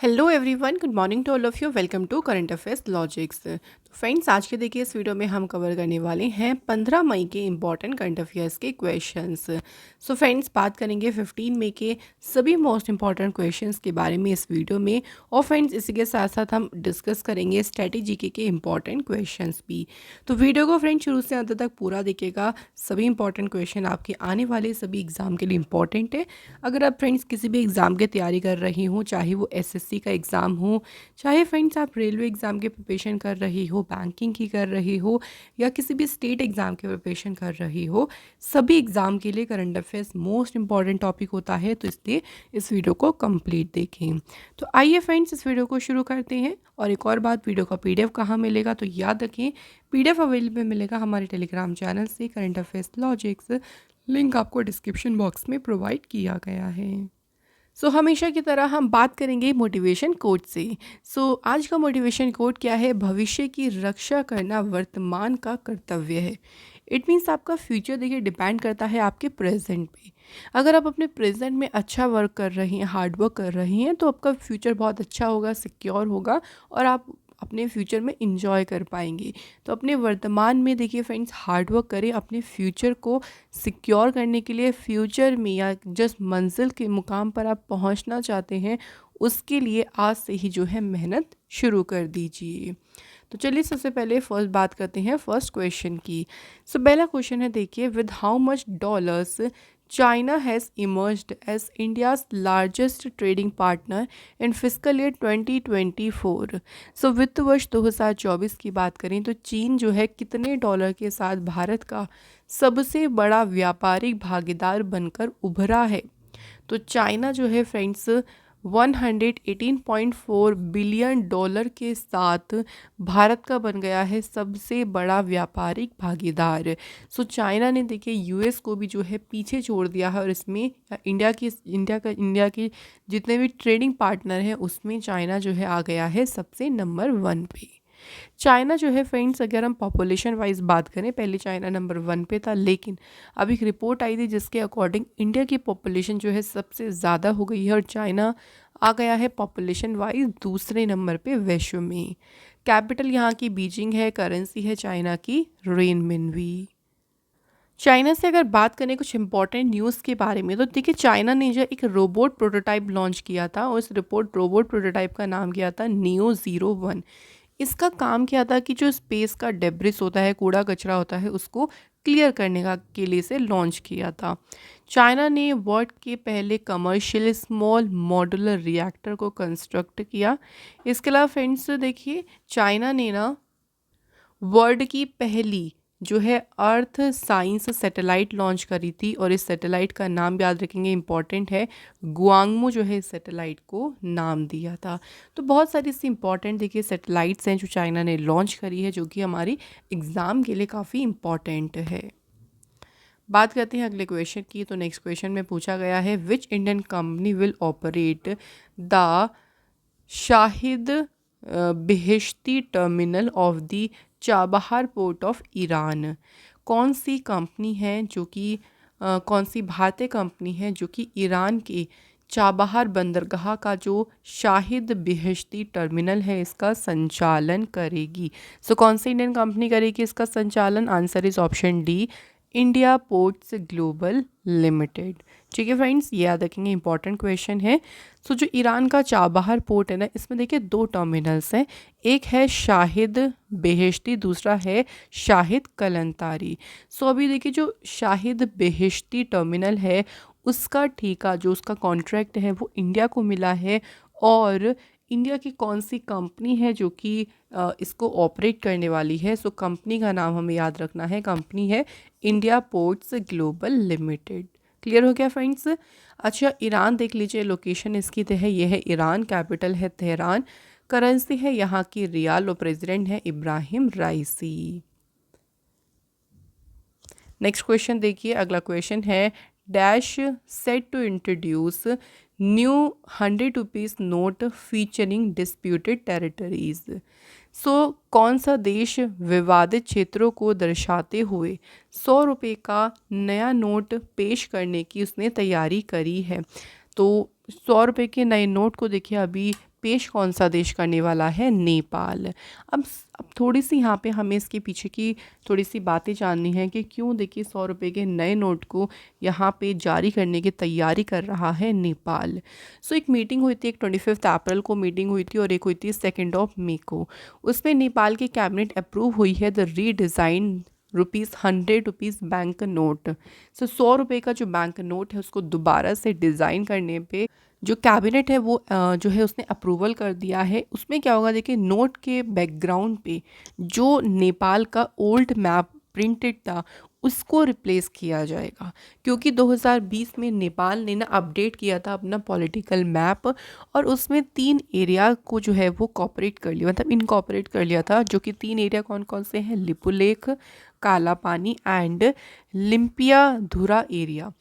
Hello everyone, good morning to all of you. Welcome to current affairs logics. तो friends, आज के देखिए इस वीडियो में हम कवर करने वाले हैं 15 मई के इंपॉर्टेंट करंट अफेयर्स के क्वेश्चंस। सो फ्रेंड्स, बात करेंगे 15 मई के सभी मोस्ट इंपॉर्टेंट क्वेश्चंस के बारे में इस वीडियो में। और फ्रेंड्स, इसी के साथ साथ हम डिस्कस करेंगे स्ट्रेटेजी के इंपॉर्टेंट क्वेश्चंस भी। तो वीडियो को फ्रेंड्स शुरू से अंत तक पूरा देखिएगा। सभी इंपॉर्टेंट क्वेश्चन आपके आने वाले सभी एग्जाम के लिए इंपॉर्टेंट है। अगर आप फ्रेंड्स किसी भी एग्ज़ाम की तैयारी कर रही हो, चाहे वो एसएससी का एग्ज़ाम हो, चाहे फ्रेंड्स आप रेलवे एग्ज़ाम की प्रिपरेशन कर रही हो, बैंकिंग की कर रही हो, या किसी भी स्टेट एग्ज़ाम की प्रिपरेशन कर रही हो, सभी एग्ज़ाम के लिए current affairs most important topic होता है। तो इसलिए इस वीडियो को कंप्लीट देखें। तो आइए फ्रेंड्स, इस वीडियो को शुरू करते हैं। और एक और बात, वीडियो का पीडीएफ कहाँ मिलेगा, तो याद रखें पीडीएफ अवेलेबल मिलेगा हमारे टेलीग्राम चैनल से, करंट अफेयर्स लॉजिक्स। लिंक आपको डिस्क्रिप्शन बॉक्स में प्रोवाइड किया गया है। सो हमेशा की तरह हम बात करेंगे मोटिवेशन कोट से। आज का मोटिवेशन कोट क्या है? भविष्य की रक्षा करना वर्तमान का कर्तव्य है। इट मीन्स आपका फ्यूचर देखिए डिपेंड करता है आपके प्रेजेंट पे। अगर आप अपने प्रेजेंट में अच्छा वर्क कर रही हैं, हार्ड वर्क कर रही हैं, तो आपका फ्यूचर बहुत अच्छा होगा, सिक्योर होगा और आप अपने फ्यूचर में इंजॉय कर पाएंगे। तो अपने वर्तमान में देखिए फ्रेंड्स, हार्ड वर्क करें अपने फ्यूचर को सिक्योर करने के लिए। फ्यूचर में या जिस मंजिल के मुकाम पर आप पहुंचना चाहते हैं, उसके लिए आज से ही जो है मेहनत शुरू कर दीजिए। तो चलिए सबसे पहले फर्स्ट बात करते हैं फर्स्ट क्वेश्चन की। पहला क्वेश्चन है, देखिए, with how much dollars China has emerged as India's largest trading partner in physical year 2024। वित्त वर्ष 2024 की बात करें तो चीन जो है कितने डॉलर के साथ भारत का सबसे बड़ा व्यापारिक भागीदार बनकर उभरा है? तो चाइना जो है फ्रेंड्स 118.4 बिलियन डॉलर के साथ भारत का बन गया है सबसे बड़ा व्यापारिक भागीदार। चाइना ने देखिए यूएस को भी जो है पीछे छोड़ दिया है, और इसमें इंडिया के जितने भी ट्रेडिंग पार्टनर हैं उसमें चाइना जो है आ गया है सबसे नंबर 1 पे। चाइना जो है फ्रेंड्स, अगर हम पॉपुलेशन वाइज बात करें, पहले चाइना नंबर 1 पे था, लेकिन अभी एक रिपोर्ट आई थी जिसके अकॉर्डिंग इंडिया की पॉपुलेशन जो है सबसे ज़्यादा हो गई है और चाइना आ गया है पॉपुलेशन वाइज दूसरे नंबर पे विश्व में। कैपिटल यहाँ की बीजिंग है, करेंसी है चाइना की रेनमिनवी। चाइना से अगर बात करें कुछ इंपॉर्टेंट न्यूज़ के बारे में, तो देखिए चाइना ने जो एक रोबोट प्रोटोटाइप लॉन्च किया था, और इस रोबोट प्रोटोटाइप का नाम किया था Neo-01। इसका काम क्या था कि जो स्पेस का डेब्रिस होता है, कूड़ा कचरा होता है, उसको क्लियर करने का के लिए से लॉन्च किया था। चाइना ने वर्ल्ड के पहले कमर्शियल स्मॉल मॉड्यूलर रिएक्टर को कंस्ट्रक्ट किया। इसके अलावा फ्रेंड्स देखिए, चाइना ने ना वर्ल्ड की पहली जो है अर्थ साइंस सैटेलाइट लॉन्च करी थी, और इस सैटेलाइट का नाम याद रखेंगे, इंपॉर्टेंट है, गुआंगमो जो है इस सैटेलाइट को नाम दिया था। तो बहुत सारी इससे इंपॉर्टेंट देखिए सैटेलाइट्स हैं जो चाइना ने लॉन्च करी है, जो कि हमारी एग्ज़ाम के लिए काफ़ी इंपॉर्टेंट है। बात करते हैं अगले क्वेश्चन की। तो नेक्स्ट क्वेश्चन में पूछा गया है, which Indian company will operate the Shahid Beheshti terminal of the Chabahar port of Iran? कौन सी कंपनी है जो कि कौन सी भारतीय कंपनी है जो कि ईरान के चाबहार बंदरगाह का जो शाहिद बेहिश्ती टर्मिनल है इसका संचालन करेगी? कौन सी इंडियन कंपनी करेगी इसका संचालन? Answer is option D, India ports global limited. ठीक है फ्रेंड्स, ये याद रखेंगे, इंपॉर्टेंट क्वेश्चन है। जो ईरान का चाबहार पोर्ट है ना, इसमें देखिए 2 टर्मिनल्स हैं, एक है शाहिद बेहिश्ती, दूसरा है शाहिद कलंतारी। अभी देखिए जो शाहिद बेहिश्ती टर्मिनल है उसका ठेका, जो उसका कॉन्ट्रैक्ट है, वो इंडिया को मिला है। और इंडिया की कौन सी कंपनी है जो कि इसको ऑपरेट करने वाली है? कंपनी का नाम हमें याद रखना है, कंपनी है India ports global limited. Clear हो गया फ्रेंड्स? अच्छा, ईरान देख लीजिए, लोकेशन इसकी तो है, ये है ईरान, कैपिटल है तेहरान, करेंसी है यहाँ की रियाल, और प्रेसिडेंट है इब्राहिम राइसी। नेक्स्ट क्वेश्चन देखिए, अगला क्वेश्चन है, dash set to introduce new 100 rupees note featuring disputed territories. कौन सा देश विवादित क्षेत्रों को दर्शाते हुए 100 रुपये का नया नोट पेश करने की उसने तैयारी करी है? तो 100 रुपये के नए नोट को देखिए अभी पेश कौन सा देश करने वाला है, नेपाल। अब थोड़ी सी यहाँ पे हमें इसके पीछे की थोड़ी सी बातें जाननी है कि क्यों देखिए 100 रुपये के नए नोट को यहाँ पे जारी करने की तैयारी कर रहा है नेपाल। सो एक मीटिंग हुई थी, एक 25 अप्रैल को मीटिंग हुई थी और एक हुई थी 2 मई को। उसमें नेपाल की कैबिनेट अप्रूव हुई है द रीडिज़ाइन ₹100 बैंक नोट। सो 100 रुपये का जो बैंक नोट है उसको दोबारा से डिज़ाइन करने पे जो कैबिनेट है वो जो है उसने अप्रूवल कर दिया है। उसमें क्या होगा देखिए, नोट के बैकग्राउंड पे जो नेपाल का ओल्ड मैप प्रिंटेड था उसको रिप्लेस किया जाएगा, क्योंकि 2020 में नेपाल ने ना अपडेट किया था अपना पॉलिटिकल मैप और उसमें 3 एरिया को जो है वो कॉपरेट कर लिया, मतलब इनकॉपरेट कर लिया था। जो कि 3 एरिया कौन कौन से हैं, लिपुलेख, काला पानी एंड लिम्पियाधुरा एरिया।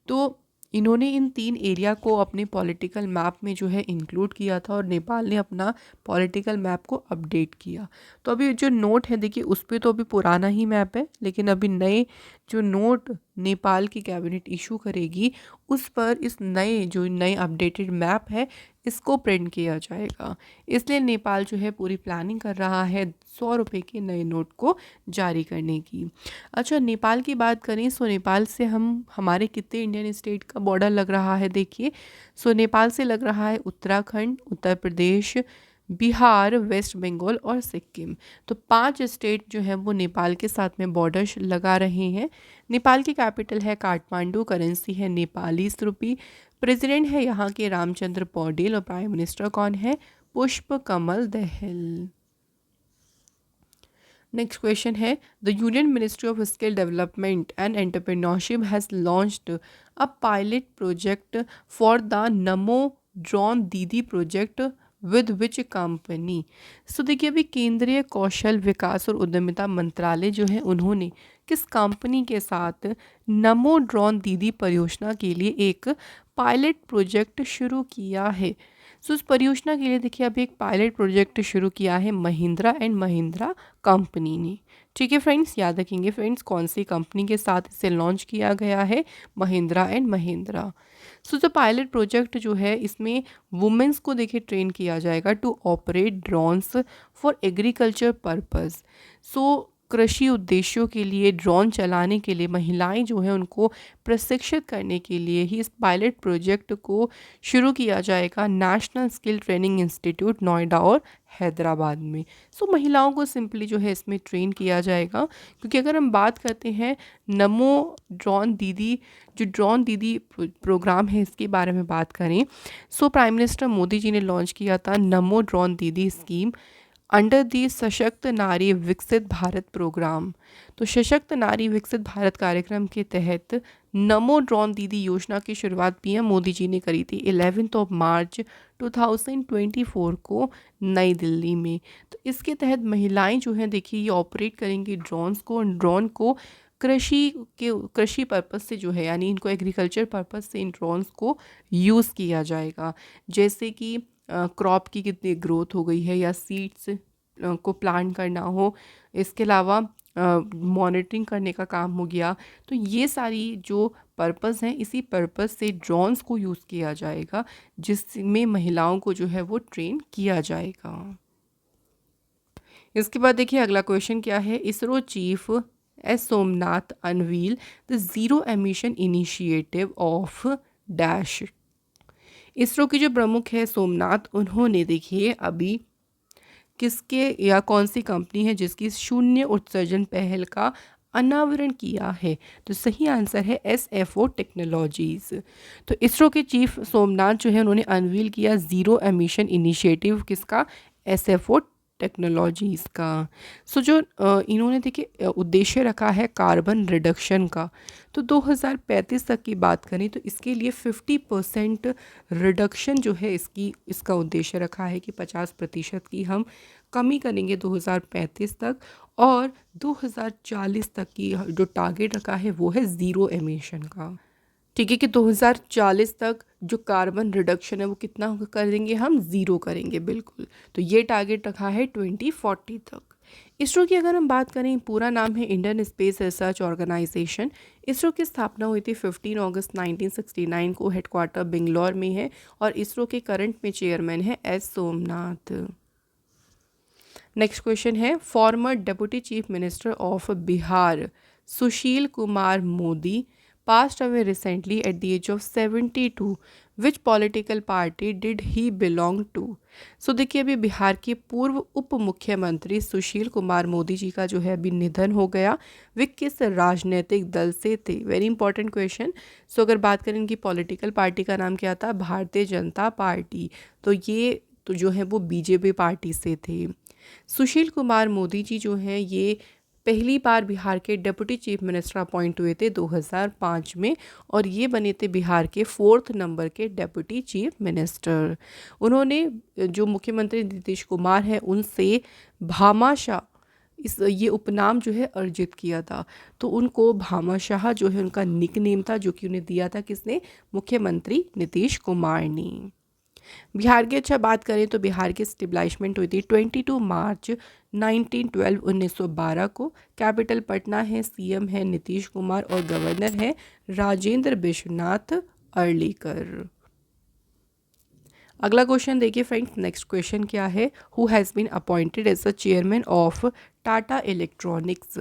तो इन्होंने इन 3 एरिया को अपने पॉलिटिकल मैप में जो है इंक्लूड किया था और नेपाल ने अपना पॉलिटिकल मैप को अपडेट किया। तो अभी जो नोट है देखिए उस पर तो अभी पुराना ही मैप है, लेकिन अभी नए जो नोट नेपाल की कैबिनेट इशू करेगी उस पर इस नए अपडेटेड मैप है इसको प्रिंट किया जाएगा। इसलिए नेपाल जो है पूरी प्लानिंग कर रहा है 100 रुपये के नए नोट को जारी करने की। अच्छा, नेपाल की बात करें सो नेपाल से हमारे कितने इंडियन स्टेट का बॉर्डर लग रहा है देखिए। सो नेपाल से लग रहा है उत्तराखंड, उत्तर प्रदेश, बिहार, वेस्ट बंगाल और सिक्किम। तो 5 स्टेट जो हैं वो नेपाल के साथ में बॉर्डर लगा रहे हैं। नेपाल की कैपिटल है काठमांडू, करेंसी है नेपाली रुपी, प्रेसिडेंट है यहाँ के रामचंद्र पौडेल और प्राइम मिनिस्टर कौन है, पुष्प कमल दहल। नेक्स्ट क्वेश्चन है the union ministry of skill development and entrepreneurship has launched a pilot project for the NaMo drone दीदी प्रोजेक्ट विद विच कंपनी। सो देखिए अभी केंद्रीय कौशल विकास और उद्यमिता मंत्रालय जो है उन्होंने किस कंपनी के साथ नमो ड्रोन दीदी परियोजना के लिए एक पायलट प्रोजेक्ट शुरू किया है। सो इस परियोजना के लिए देखिए अभी एक पायलट प्रोजेक्ट शुरू किया है महिंद्रा एंड महिंद्रा कंपनी ने। ठीक है फ्रेंड्स, याद रखेंगे फ्रेंड्स कौन सी कंपनी के साथ इसे लॉन्च किया गया है, महिंद्रा एंड महिंद्रा। सो जो पायलट प्रोजेक्ट जो है इसमें वुमेंस को देखिए ट्रेन किया जाएगा to operate drones for agriculture purpose. So कृषि उद्देश्यों के लिए ड्रोन चलाने के लिए महिलाएं जो है उनको प्रशिक्षित करने के लिए ही इस पायलट प्रोजेक्ट को शुरू किया जाएगा national skill training institute Noida और हैदराबाद में। सो महिलाओं को सिंपली जो है इसमें ट्रेन किया जाएगा, क्योंकि अगर हम बात करते हैं नमो ड्रोन दीदी, जो ड्रोन दीदी प्रोग्राम है इसके बारे में बात करें, so prime minister Modi ji ने लॉन्च किया था नमो ड्रोन दीदी स्कीम अंडर दी सशक्त नारी विकसित भारत प्रोग्राम। तो सशक्त नारी विकसित भारत कार्यक्रम के तहत नमो ड्रोन दीदी योजना की शुरुआत पीएम मोदी जी ने करी थी 11 मार्च 2024 को नई दिल्ली में। तो इसके तहत महिलाएं जो हैं देखिए ये ऑपरेट करेंगी ड्रोन को कृषि पर्पस से जो है, यानी इनको एग्रीकल्चर पर्पस से इन ड्रोन्स को यूज़ किया जाएगा। जैसे कि क्रॉप की कितनी ग्रोथ हो गई है या सीड्स को प्लांट करना हो, इसके अलावा मॉनिटरिंग करने का काम हो गया। तो ये सारी जो पर्पस हैं इसी पर्पस से ड्रोन्स को यूज़ किया जाएगा, जिसमें महिलाओं को जो है वो ट्रेन किया जाएगा। इसके बाद देखिए अगला क्वेश्चन क्या है, ISRO chief S Somnath unveil the zero emission initiative of dash. ISRO के जो प्रमुख है सोमनाथ, उन्होंने देखिए अभी किसके या कौन सी कंपनी है जिसकी शून्य उत्सर्जन पहल का अनावरण किया है। तो सही आंसर है SFO टेक्नोलॉजीज़। तो इसरो के चीफ सोमनाथ जो है उन्होंने अनवील किया ज़ीरो एमिशन इनिशिएटिव किसका, SFO टेक्नोलॉजीज़ का। सो जो इन्होंने देखिए उद्देश्य रखा है कार्बन रिडक्शन का। तो 2035 तक की बात करें तो इसके लिए 50% रिडक्शन जो है इसका उद्देश्य रखा है कि 50% की हम कमी करेंगे 2035 तक, और 2040 तक की जो टारगेट रखा है वो है ज़ीरो एमिशन का। ठीक है कि 2040 तक जो कार्बन रिडक्शन है वो कितना कर देंगे हम, ज़ीरो करेंगे बिल्कुल। तो ये टारगेट रखा है 2040 तक। इसरो की अगर हम बात करें, पूरा नाम है Indian space research organisation. ISRO की स्थापना हुई थी 15 अगस्त 1969 को, हेडक्वार्टर बेंगलोर में है और इसरो के करंट में चेयरमैन है एस सोमनाथ। नेक्स्ट क्वेश्चन है, farmer deputy chief minister of Bihar Sushil Kumar Modi passed away recently at the age of 72. Which political party did he belong to? So देखिए, अभी बिहार के पूर्व उप मुख्यमंत्री सुशील कुमार मोदी जी का जो है अभी निधन हो गया। वे किस राजनीतिक दल से थे? Very important question. सो अगर बात करें इनकी पॉलिटिकल पार्टी का नाम क्या था, भारतीय जनता पार्टी। तो ये तो जो है वो बीजेपी पार्टी से थे। सुशील कुमार मोदी जी जो हैं ये पहली बार बिहार के डिप्टी चीफ मिनिस्टर अपॉइंट हुए थे 2005 में और ये बने थे बिहार के 4th नंबर के डिप्टी चीफ मिनिस्टर। उन्होंने जो मुख्यमंत्री नीतीश कुमार है उनसे भामाशाह इस ये उपनाम जो है अर्जित किया था। तो उनको भामाशाह जो है उनका निक नेम था, जो कि उन्हें दिया था किसने, मुख्यमंत्री नीतीश कुमार ने। बिहार की अच्छा बात करें तो बिहार की स्टेब्लिशमेंट हुई थी 22 मार्च 1912 को। कैपिटल पटना है, सीएम है नीतीश कुमार और गवर्नर है राजेंद्र विश्वनाथ अर्लीकर। अगला क्वेश्चन देखिए फ्रेंड्स, नेक्स्ट क्वेश्चन क्या है, who has been appointed as the chairman of Tata electronics.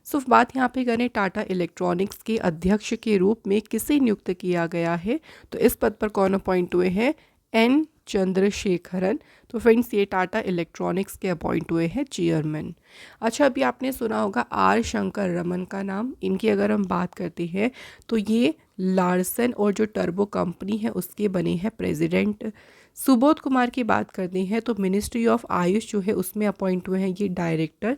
So बात यहाँ पे करें टाटा इलेक्ट्रॉनिक्स के अध्यक्ष के रूप में किसे नियुक्त किया गया है, तो इस पद पर कौन अपॉइंट हुए हैं, एन चंद्रशेखरन। तो फ्रेंड्स ये टाटा इलेक्ट्रॉनिक्स के अपॉइंट हुए हैं चेयरमैन। अच्छा, अभी आपने सुना होगा आर शंकर रमन का नाम। इनकी अगर हम बात करते हैं तो ये लार्सन और जो टर्बो कंपनी है उसके बने हैं प्रेसिडेंट। सुबोध कुमार की बात करते हैं तो मिनिस्ट्री ऑफ आयुष जो है उसमें अपॉइंट हुए हैं ये डायरेक्टर।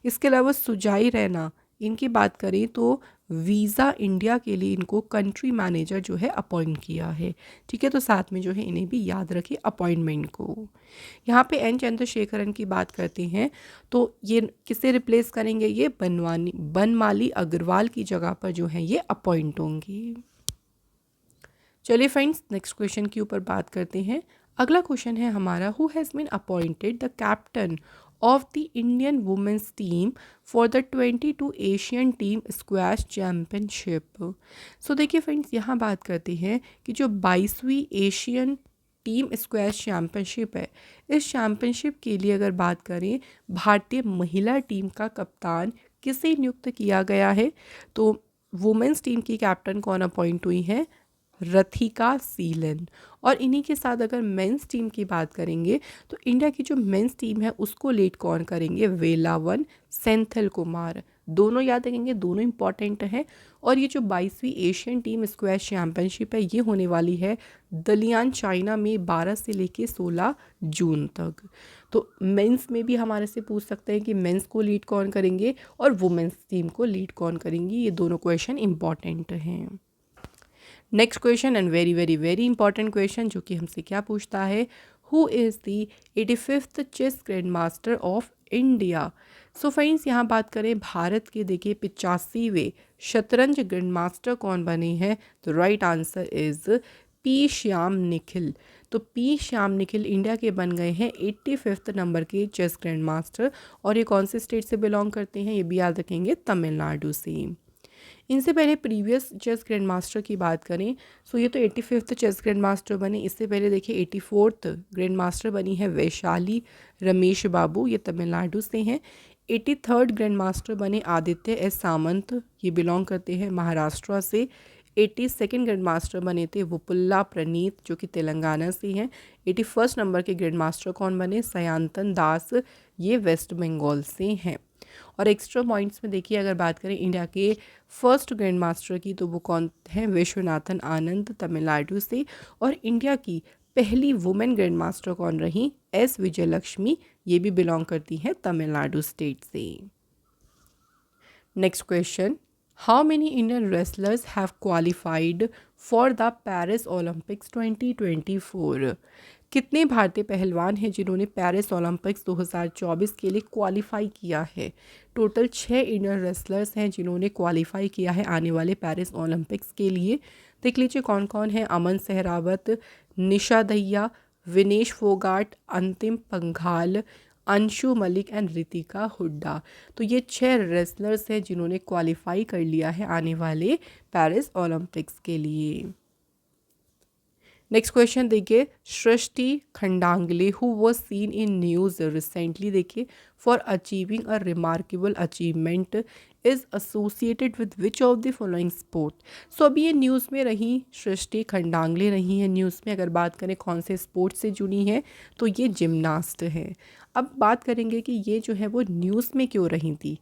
इसके अलावा सुजाई रैना, इनकी बात करें तो वीज़ा इंडिया के लिए इनको कंट्री मैनेजर जो है अपॉइंट किया है। ठीक है, तो साथ में जो है इन्हें भी याद रखिए अपॉइंटमेंट को। यहाँ पे एन चंद्रशेखरन की बात करते हैं तो ये किसे रिप्लेस करेंगे, ये बनमाली अग्रवाल की जगह पर जो है ये अपॉइंट होंगे। चलिए फ्रेंड्स, नेक्स्ट क्वेश्चन के ऊपर बात करते हैं। अगला क्वेश्चन है हमारा, who has been appointed the captain of the Indian women's team for the 22 Asian Team Squash Championship। सो देखिए फ्रेंड्स, यहाँ बात करते हैं कि जो 22वीं एशियन टीम स्क्वैश चैम्पियनशिप है, इस चैम्पियनशिप के लिए अगर बात करें भारतीय महिला टीम का कप्तान किसे नियुक्त किया गया है, तो वुमेंस टीम की कैप्टन कौन अपॉइंट हुई है, रथिका सीलन। और इन्हीं के साथ अगर मेंस टीम की बात करेंगे तो इंडिया की जो मेंस टीम है उसको लीड कौन करेंगे, वेलावन सेंथिल कुमार। दोनों याद रखेंगे, दोनों इंपॉर्टेंट हैं। और ये जो 22वीं एशियन टीम स्क्वैश चैम्पियनशिप है ये होने वाली है दलियान चाइना में 12 से लेके 16 जून तक। तो मेंस में भी हमारे से पूछ सकते हैं कि मेंस को लीड कौन करेंगे और वुमेंस टीम को लीड कौन करेंगी। ये दोनों क्वेश्चन इंपॉर्टेंट हैं। Next question and very very very important question, जो कि हमसे क्या पूछता है, who is the 85th chess grandmaster of India. So friends, यहाँ बात करें भारत के, देखिए 85वें शतरंज ग्रैंड मास्टर कौन बने हैं, तो right answer is P Shyam Nikhil. तो पी श्याम निखिल इंडिया के बन गए हैं 85th नंबर के चेस ग्रैंड मास्टर। और ये कौन से स्टेट से बिलोंग करते हैं, ये भी याद रखेंगे, तमिलनाडु से। इनसे पहले प्रीवियस चेस ग्रैंड मास्टर की बात करें, सो ये तो 85th चेस ग्रैंड मास्टर बने। इससे पहले देखिए 84th ग्रैंड मास्टर बनी है वैशाली रमेश बाबू, ये तमिलनाडु से हैं। 83rd ग्रैंड मास्टर बने आदित्य एस सामंत, ये बिलोंग करते हैं महाराष्ट्र से। 82nd ग्रैंड मास्टर बने थे वुपुल्ला प्रणीत, जो कि तेलंगाना से हैं। 81st नंबर के ग्रैंड मास्टर कौन बने, सयांतन दास, ये वेस्ट बंगाल से हैं। और एक्स्ट्रा पॉइंट्स में देखिए अगर बात करें इंडिया के फर्स्ट ग्रैंड मास्टर की, तो वो कौन हैं, विश्वनाथन आनंद, तमिलनाडु से। और इंडिया की पहली वुमेन ग्रैंड मास्टर कौन रही, एस विजयलक्ष्मी, ये भी बिलोंग करती हैं तमिलनाडु स्टेट से। Next question, how many Indian wrestlers have qualified for the Paris Olympics 2024। कितने भारतीय पहलवान हैं जिन्होंने पेरिस ओलंपिक्स 2024 के लिए क्वालिफाई किया है। टोटल 6 इंडियन रेसलर्स हैं जिन्होंने क्वालिफाई किया है आने वाले पेरिस ओलंपिक्स के लिए। देख लीजिए कौन कौन है, अमन सहरावत, निशा दहिया, विनेश फोगाट, अंतिम पंघाल, अंशु मलिक एंड रितिका हुड्डा। तो ये 6 रेसलर्स हैं जिन्होंने क्वालिफाई कर लिया है आने वाले पेरिस ओलंपिक्स के लिए। नेक्स्ट क्वेश्चन देखिए, Srishti Khandangale who was seen in news recently देखिए for achieving a remarkable achievement is associated with which of the following sport. So अभी ये न्यूज़ में रही, सृष्टि खंडांगले रही है न्यूज़ में। अगर बात करें कौन से स्पोर्ट से जुड़ी है तो ये जिम्नास्ट है। अब बात करेंगे कि ये जो है वो न्यूज़ में क्यों रही थी।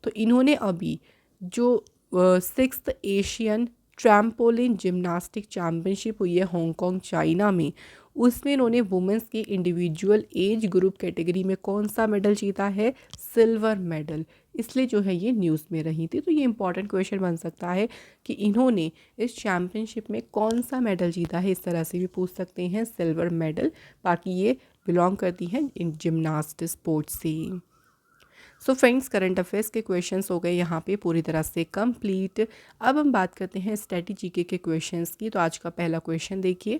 तो इन्होंने अभी जो 6th Asian trampoline gymnastic championship हुई है हांगकांग चाइना में, उसमें इन्होंने वुमेंस के इंडिविजुअल एज ग्रुप कैटेगरी में कौन सा मेडल जीता है, सिल्वर मेडल। इसलिए जो है ये न्यूज़ में रही थी। तो ये इंपॉर्टेंट क्वेश्चन बन सकता है कि इन्होंने इस चैम्पियनशिप में कौन सा मेडल जीता है, इस तरह से भी पूछ सकते हैं, सिल्वर मेडल। बाकी ये बिलोंग करती हैं इन जिम्नास्ट स्पोर्ट्स से। सो फ्रेंड्स, करंट अफेयर्स के क्वेश्चंस हो गए यहाँ पे पूरी तरह से कंप्लीट। अब हम बात करते हैं स्ट्रेटजी के क्वेश्चंस की। तो आज का पहला क्वेश्चन देखिए,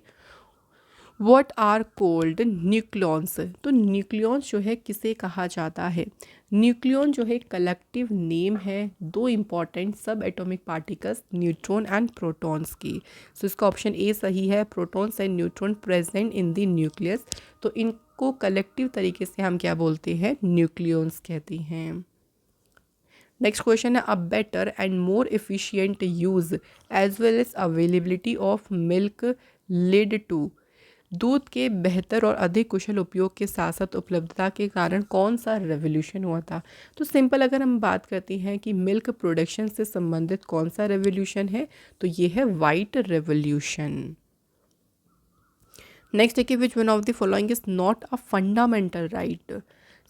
व्हाट आर कोल्ड न्यूक्लियॉन्स। तो न्यूक्लियॉन्स जो है किसे कहा जाता है। न्यूक्लियॉन जो है कलेक्टिव नेम है दो इंपॉर्टेंट सब atomic particles neutron and protons की। सो इसका ऑप्शन ए सही है, protons and neutron present in the nucleus. तो इनको कलेक्टिव तरीके से हम क्या बोलते हैं, न्यूक्लियॉन्स कहते हैं। नेक्स्ट क्वेश्चन है, a better and more efficient use as well as availability of milk lead to. दूध के बेहतर और अधिक कुशल उपयोग के साथ साथ उपलब्धता के कारण कौन सा रेवोल्यूशन हुआ था। तो सिंपल अगर हम बात करते हैं कि मिल्क प्रोडक्शन से संबंधित कौन सा रेवोल्यूशन है, तो ये है वाइट रेवोल्यूशन। नेक्स्ट है कि which one of the following is not a fundamental right.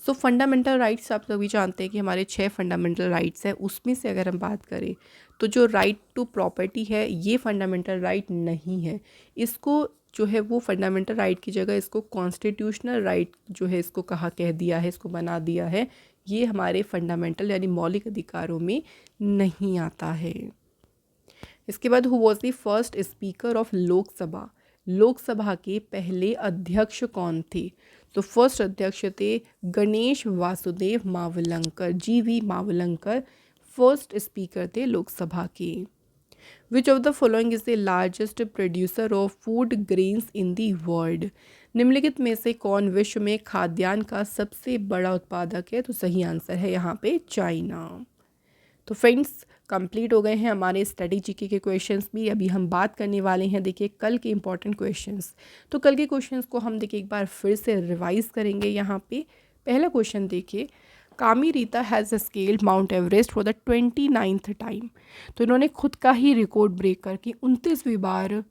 So fundamental rights आप सभी जानते हैं कि हमारे 6 फंडामेंटल राइट्स हैं, उसमें से अगर हम बात करें तो जो राइट टू प्रॉपर्टी है ये फंडामेंटल राइट नहीं है। इसको जो है वो फंडामेंटल राइट की जगह इसको कॉन्स्टिट्यूशनल राइट जो है इसको कह दिया है, इसको बना दिया है। ये हमारे फंडामेंटल यानी मौलिक अधिकारों में नहीं आता है। इसके बाद who was the first speaker of Lok Sabha. Lok Sabha के पहले अध्यक्ष कौन थे। तो फर्स्ट अध्यक्ष थे Ganesh Vasudev Mavalankar, GV Mavalankar first speaker थे लोकसभा के। विच of the following is the largest producer of food grains in the world. निम्नलिखित में से कौन विश्व में खाद्यान्न का सबसे बड़ा उत्पादक है। तो सही आंसर है यहाँ पे चाइना। तो फ्रेंड्स, कंप्लीट हो गए हैं हमारे स्टडी जीके के क्वेश्चंस भी। अभी हम बात करने वाले हैं देखिए कल के इंपॉर्टेंट क्वेश्चंस। तो कल के क्वेश्चंस को हम देखिए एक बार फिर से रिवाइज करेंगे। यहाँ पे पहला क्वेश्चन देखिए, कामी Rita has scaled mount Everest for the 29th time. तो इन्होंने खुद का ही रिकॉर्ड ब्रेक करके 29वीं बार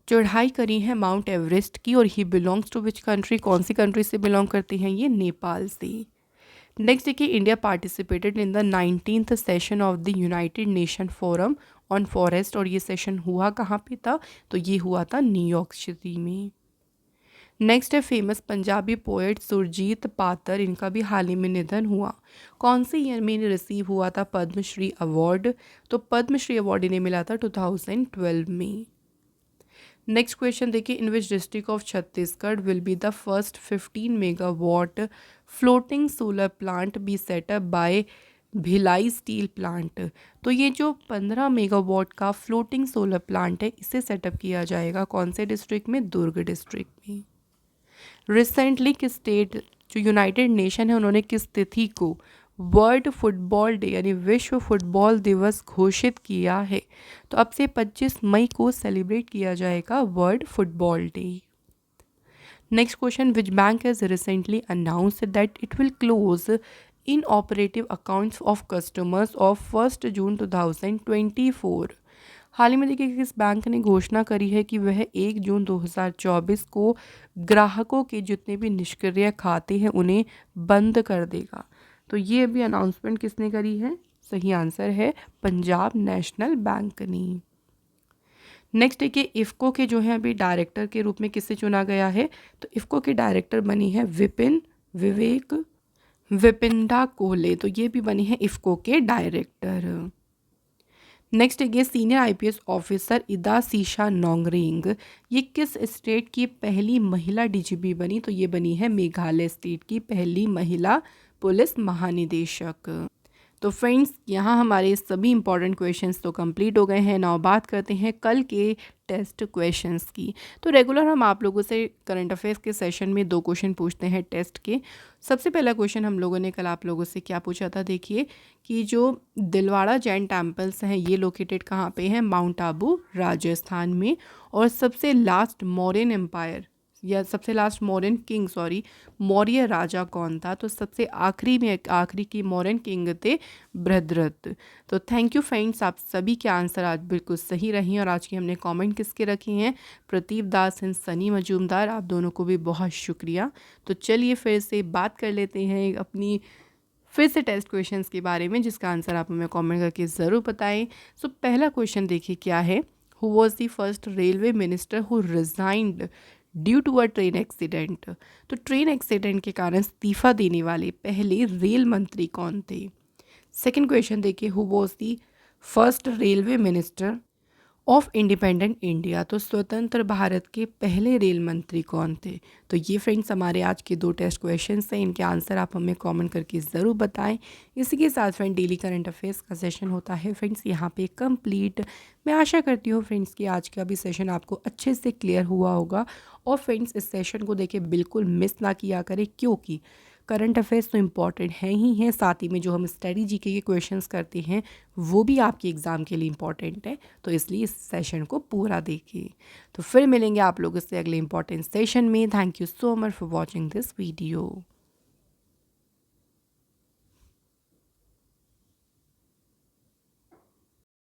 चढ़ाई करी है माउंट एवरेस्ट की। और he belongs to which country, कौन सी कंट्री से बिलोंग करती हैं ये, नेपाल से। नेक्स्ट देखिए, India participated in the 19th session of the United nation forum on forest. और ये सेशन हुआ कहाँ पे था, तो ये हुआ था न्यूयॉर्क सिटी में। नेक्स्ट है फेमस पंजाबी पोएट सुरजीत पातर, इनका भी हाल ही में निधन हुआ। कौन से ईयर में इन्हें रिसीव हुआ था पद्मश्री अवार्ड। तो पद्मश्री अवार्ड इन्हें मिला था 2012 में। नेक्स्ट क्वेश्चन देखिए, in which district of Chhattisgarh will be the first 15 megawatt floating solar plant be set up by Bhilai steel plant. तो ये जो 15 मेगावाट का फ्लोटिंग सोलर प्लांट है इसे सेटअप किया जाएगा कौन से डिस्ट्रिक्ट में, दुर्ग डिस्ट्रिक्ट में। रिसेंटली किस स्टेट जो यूनाइटेड नेशन है उन्होंने किस तिथि को वर्ल्ड फुटबॉल डे यानी विश्व फुटबॉल दिवस घोषित किया है। तो अब से 25 मई को सेलिब्रेट किया जाएगा world football day. Next question, which bank has recently announced that it will close in operative accounts of customers of 1 जून 2024। हाल ही में देखिए किस बैंक ने घोषणा करी है कि वह 1 जून 2024 को ग्राहकों के जितने भी निष्क्रिय खाते हैं उन्हें बंद कर देगा। तो ये अभी अनाउंसमेंट किसने करी है, सही आंसर है पंजाब नेशनल बैंक ने। नेक्स्ट देखिए, इफ़को के जो है अभी डायरेक्टर के रूप में किसे चुना गया है। तो इफ़को के डायरेक्टर बनी है विपिंडा कोहले। तो ये भी बनी है इफ़को के डायरेक्टर। नेक्स्ट है सीनियर आईपीएस ऑफिसर इदा सीशा नोंगरिंग, ये किस स्टेट की पहली महिला डीजीपी बनी? तो ये बनी है मेघालय स्टेट की पहली महिला पुलिस महानिदेशक। तो फ्रेंड्स यहाँ हमारे सभी इंपॉर्टेंट क्वेश्चंस तो कंप्लीट हो गए हैं। नाउ बात करते हैं कल के टेस्ट क्वेश्चंस की। तो रेगुलर हम आप लोगों से करंट अफेयर्स के सेशन में 2 क्वेश्चन पूछते हैं टेस्ट के। सबसे पहला क्वेश्चन हम लोगों ने कल आप लोगों से क्या पूछा था, देखिए कि जो दिलवाड़ा जैन टेम्पल्स हैं ये लोकेटेड कहाँ पे हैं? माउंट आबू राजस्थान में। और सबसे लास्ट मौर्यन एम्पायर या सबसे लास्ट मौर्यन किंग मौर्य राजा कौन था? तो सबसे आखिरी की मौर्यन किंग थे बृहद्रथ। तो थैंक यू फ्रेंड्स, आप सभी के आंसर आज बिल्कुल सही रही हैं। और आज की हमने कमेंट किसके रखे हैं? प्रदीप दास एंड सनी मजूमदार, आप दोनों को भी बहुत शुक्रिया। तो चलिए फिर से बात कर लेते हैं अपनी फिर से टेस्ट क्वेश्चंस के बारे में, जिसका आंसर आप हमें कमेंट करके ज़रूर बताएं। सो पहला क्वेश्चन देखिए क्या है, who was the first railway minister who resigned due to a train accident? तो ट्रेन एक्सीडेंट के कारण इस्तीफा देने वाले पहले रेल मंत्री कौन थे? सेकेंड क्वेश्चन देखिए, who was the first railway minister of independent India? तो स्वतंत्र भारत के पहले रेल मंत्री कौन थे? तो ये फ्रेंड्स हमारे आज के 2 टेस्ट क्वेश्चंस हैं, इनके आंसर आप हमें कमेंट करके ज़रूर बताएं। इसी के साथ फ्रेंड डेली करंट अफेयर्स का सेशन होता है फ्रेंड्स यहाँ पे कंप्लीट। मैं आशा करती हूँ फ्रेंड्स कि आज का भी सेशन आपको अच्छे से क्लियर हुआ होगा। और फ्रेंड्स इस सेशन को देखे बिल्कुल मिस ना किया करें, क्योंकि करंट अफेयर्स तो इम्पॉर्टेंट हैं ही हैं, साथ ही में जो हम स्टडी जीके के क्वेश्चंस करते हैं वो भी आपके एग्ज़ाम के लिए इम्पॉर्टेंट है। तो इसलिए इस सेशन को पूरा देखिए। तो फिर मिलेंगे आप लोगों से अगले इम्पॉर्टेंट सेशन में। Thank you so much for watching this video.